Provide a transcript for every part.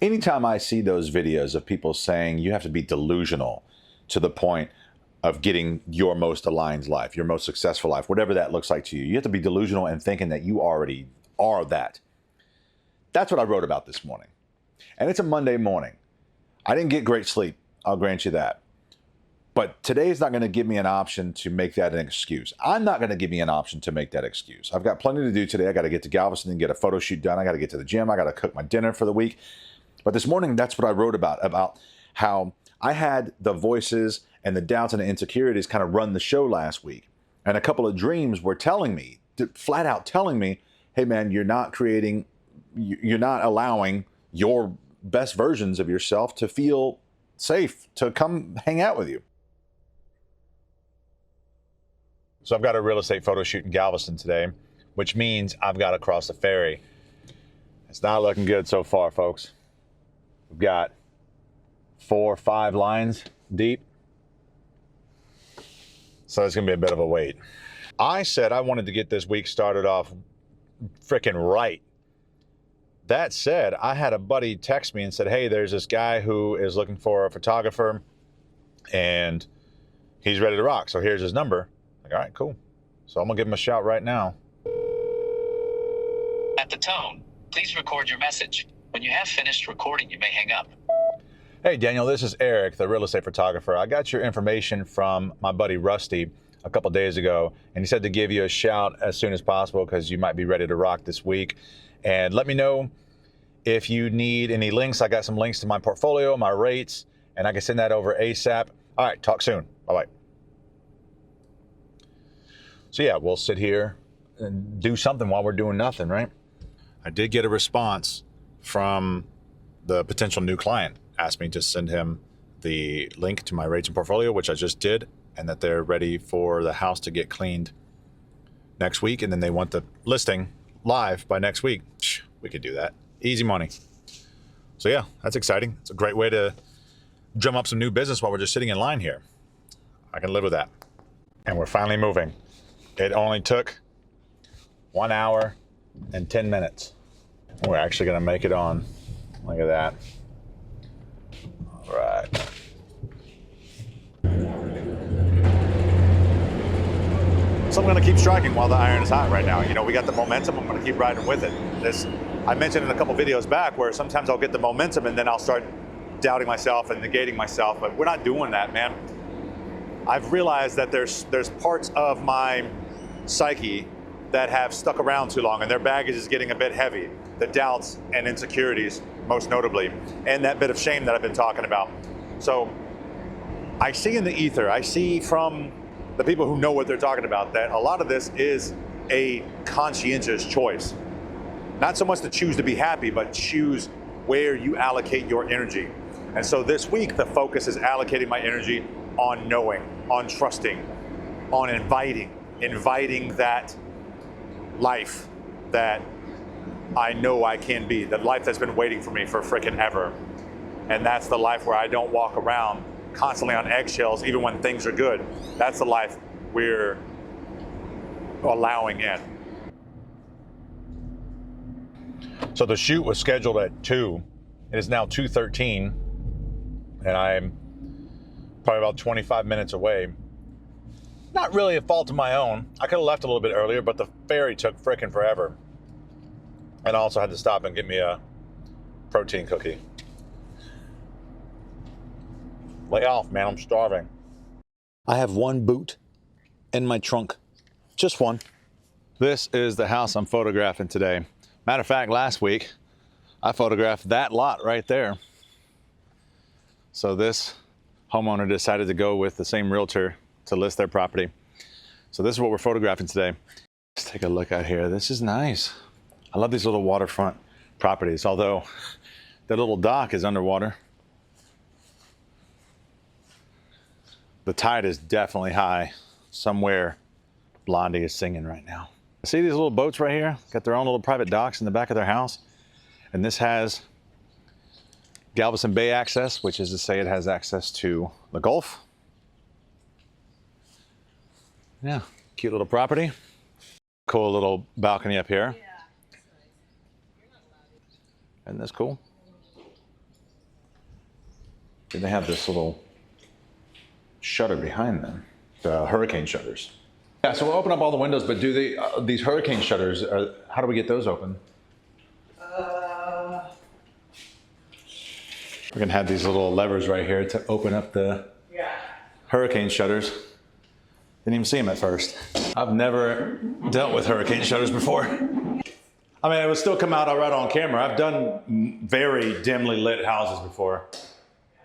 Anytime I see those videos of people saying you have to be delusional to the point of getting your most aligned life, your most successful life, whatever that looks like to you, you have to be delusional and thinking that you already are that. That's what I wrote about this morning. And it's a Monday morning. I didn't get great sleep, I'll grant you that. But today is not going to give me an option to make that an excuse. I'm not going to give me an option to make that excuse. I've got plenty to do today. I got to get to Galveston and get a photo shoot done. I got to get to the gym. I got to cook my dinner for the week. But this morning, that's what I wrote about how I had the voices and the doubts and the insecurities kind of run the show last week. And a couple of dreams were telling me, flat out telling me, hey man, you're not allowing your best versions of yourself to feel safe, to come hang out with you. So I've got a real estate photo shoot in Galveston today, which means I've got to cross the ferry. It's not looking good so far, folks. We've got 4 or 5 lines deep. So it's going to be a bit of a wait. I said I wanted to get this week started off freaking right. That said, I had a buddy text me and said, hey, there's this guy who is looking for a photographer and he's ready to rock. So here's his number. Like, all right, cool. So I'm going to give him a shout right now. At the tone, please record your message. When you have finished recording, you may hang up. Hey, Daniel, this is Eric, the real estate photographer. I got your information from my buddy Rusty a couple days ago, and he said to give you a shout as soon as possible because you might be ready to rock this week. And let me know if you need any links. I got some links to my portfolio, my rates, and I can send that over ASAP. All right, talk soon. Bye-bye. So yeah, we'll sit here and do something while we're doing nothing, right? I did get a response from the potential new client. Asked me to send him the link to my rates and portfolio, which I just did, and that they're ready for the house to get cleaned next week, and then they want the listing live by next week. We could do that. Easy money. So yeah, that's exciting. It's a great way to drum up some new business while we're just sitting in line here. I can live with that. And we're finally moving. It only took 1 hour and 10 minutes. We're actually going to make it on. Look at that. All right. So I'm going to keep striking while the iron is hot right now. You know, we got the momentum. I'm going to keep riding with it. I mentioned in a couple videos back where sometimes I'll get the momentum and then I'll start doubting myself and negating myself. But we're not doing that, man. I've realized that there's parts of my psyche that have stuck around too long and their baggage is getting a bit heavy. The doubts and insecurities, most notably, and that bit of shame that I've been talking about. So I see in the ether, I see from the people who know what they're talking about that a lot of this is a conscientious choice. Not so much to choose to be happy, but choose where you allocate your energy. And so this week, the focus is allocating my energy on knowing, on trusting, on inviting that life that I know I can be, the life that's been waiting for me for frickin' ever. And that's the life where I don't walk around constantly on eggshells, even when things are good. That's the life we're allowing in. So the shoot was scheduled at 2. It is now 2:13, and I'm probably about 25 minutes away. Not really a fault of my own. I could have left a little bit earlier, but the ferry took frickin' forever. And I also had to stop and get me a protein cookie. Lay off, man, I'm starving. I have one boot in my trunk, just one. This is the house I'm photographing today. Matter of fact, last week, I photographed that lot right there. So this homeowner decided to go with the same realtor to list their property. So this is what we're photographing today. Let's take a look out here. This is nice. I love these little waterfront properties, although the little dock is underwater. The tide is definitely high. Somewhere Blondie is singing right now. See these little boats right here? Got their own little private docks in the back of their house. And this has Galveston Bay access, which is to say it has access to the Gulf. Yeah, cute little property. Cool little balcony up here. Isn't this cool? They have this little shutter behind them, the hurricane shutters. Yeah, so we'll open up all the windows, but do they, these hurricane shutters, how do we get those open? We're gonna have these little levers right here to open up the hurricane shutters. Didn't even see them at first. I've never dealt with hurricane shutters before. I mean, it would still come out all right on camera. I've done very dimly lit houses before.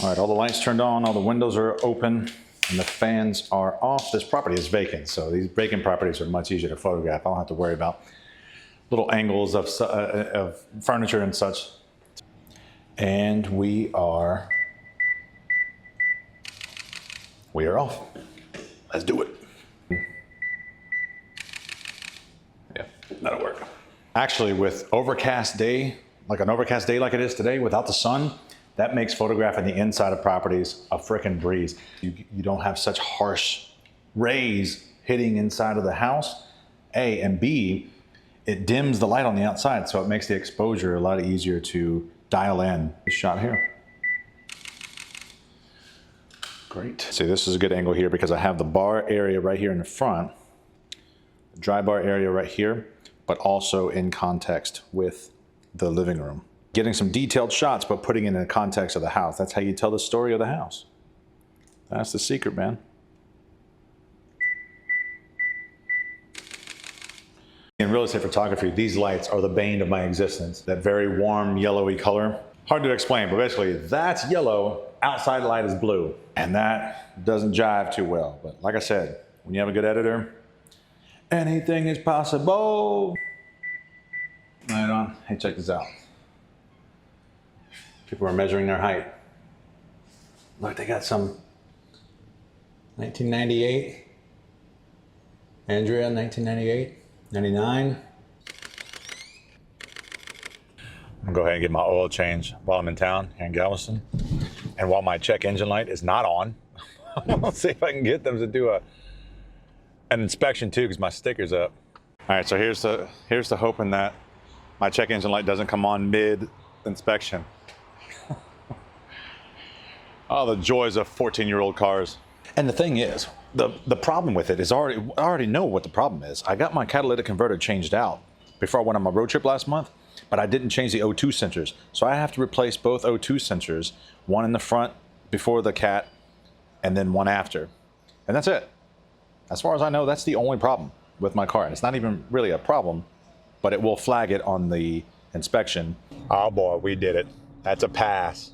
All right, all the lights turned on, all the windows are open, and the fans are off. This property is vacant, so these vacant properties are much easier to photograph. I don't have to worry about little angles of furniture and such. And we are off. Let's do it. Yeah, that'll work. Actually, with overcast day, like an overcast day like it is today, without the sun, that makes photographing the inside of properties a frickin' breeze. You don't have such harsh rays hitting inside of the house, A, and B, it dims the light on the outside, so it makes the exposure a lot easier to dial in. This shot here. Great. See, this is a good angle here because I have the bar area right here in the front, the dry bar area right here, but also in context with the living room. Getting some detailed shots, but putting it in the context of the house. That's how you tell the story of the house. That's the secret, man. In real estate photography, these lights are the bane of my existence. That very warm, yellowy color. Hard to explain, but basically that's yellow, outside light is blue. And that doesn't jive too well. But like I said, when you have a good editor, anything is possible. Light on. Hey, check this out. People are measuring their height. Look, they got some 1998. Andrea, 1998. 99. I'm gonna go ahead and get my oil change while I'm in town here in Galveston. And while my check engine light is not on, I'm gonna see if I can get them to do an inspection too, because my sticker's up. All right, so here's the hoping that my check engine light doesn't come on mid-inspection. Oh, the joys of 14-year-old cars. And the thing is, the problem with it is I already know what the problem is. I got my catalytic converter changed out before I went on my road trip last month, but I didn't change the O2 sensors. So I have to replace both O2 sensors, one in the front before the cat, and then one after. And that's it. As far as I know, that's the only problem with my car. And it's not even really a problem, but it will flag it on the inspection. Oh boy, we did it. That's a pass.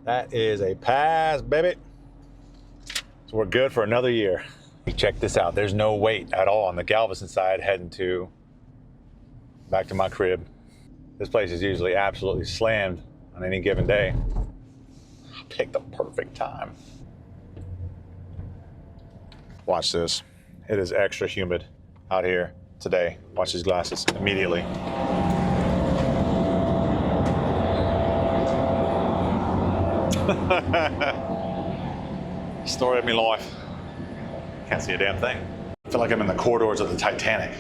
That is a pass, baby. So we're good for another year. Check this out. There's no wait at all on the Galveston side heading back to my crib. This place is usually absolutely slammed on any given day. I picked the perfect time. Watch this. It is extra humid out here today. Watch these glasses immediately. Story of my life. Can't see a damn thing. I feel like I'm in the corridors of the Titanic.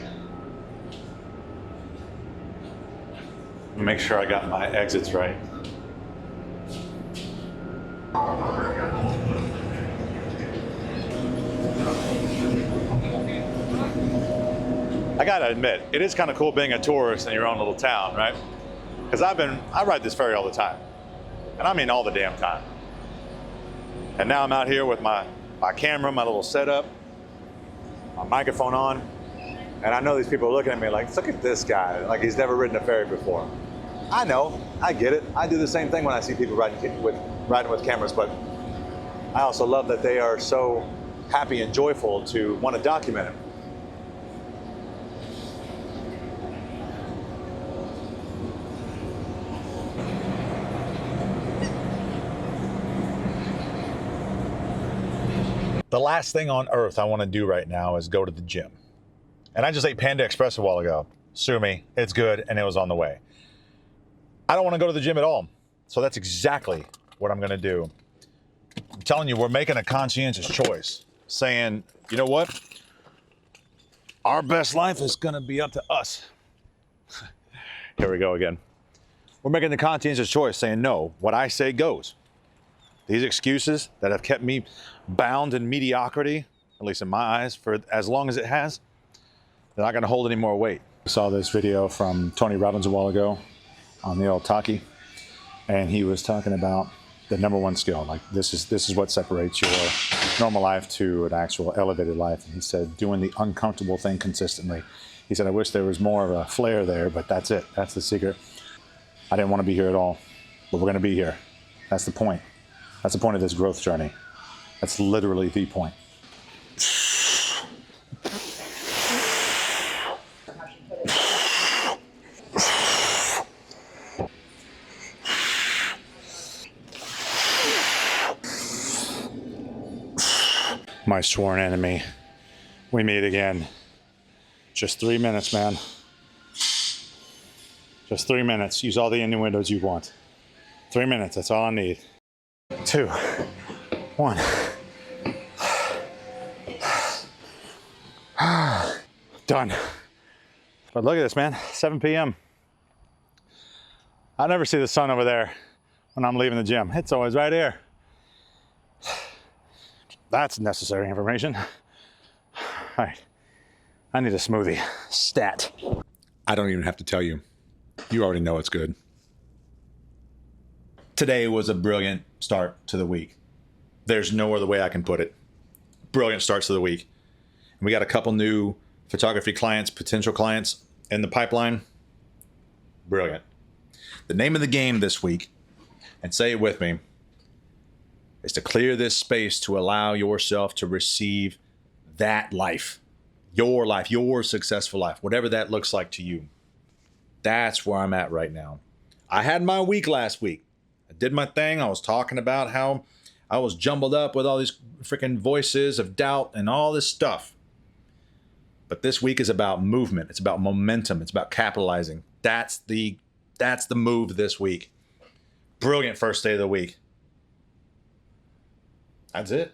Make sure I got my exits right. I gotta admit, it is kind of cool being a tourist in your own little town, right? Because I ride this ferry all the time. And I mean all the damn time. And now I'm out here with my camera, my little setup, my microphone on. And I know these people are looking at me like, look at this guy, like he's never ridden a ferry before. I know, I get it. I do the same thing when I see people riding with cameras, but I also love that they are so happy and joyful to want to document it. The last thing on earth I want to do right now is go to the gym. And I just ate Panda Express a while ago. Sue me, it's good, and it was on the way. I don't want to go to the gym at all. So that's exactly what I'm going to do. I'm telling you, we're making a conscientious choice, saying, you know what? Our best life is going to be up to us. Here we go again. We're making the conscientious choice, saying, no, what I say goes. These excuses that have kept me bound in mediocrity, at least in my eyes, for as long as it has, they're not going to hold any more weight. I saw this video from Tony Robbins a while ago on the old talkie, and he was talking about the number one skill. Like this is what separates your normal life to an actual elevated life. And he said, doing the uncomfortable thing consistently. He said, I wish there was more of a flair there, but that's it. That's the secret. I didn't want to be here at all, but we're going to be here. That's the point. That's the point of this growth journey. That's literally the point. My sworn enemy. We meet again. Just 3 minutes, man. Just 3 minutes. Use all the innuendos you want. 3 minutes, that's all I need. 2, 1. Done. But look at this, man. 7 p.m. I never see the sun over there when I'm leaving the gym. It's always right here. That's necessary information. All right. I need a smoothie. Stat. I don't even have to tell you. You already know it's good. Today was a brilliant start to the week. There's no other way I can put it. Brilliant starts to the week. And we got a couple new photography clients, potential clients in the pipeline. Brilliant. The name of the game this week, and say it with me, is to clear this space to allow yourself to receive that life, your successful life, whatever that looks like to you. That's where I'm at right now. I had my week last week. I did my thing. I was talking about how I was jumbled up with all these freaking voices of doubt and all this stuff. But this week is about movement. It's about momentum. It's about capitalizing. That's the move this week. Brilliant first day of the week. That's it.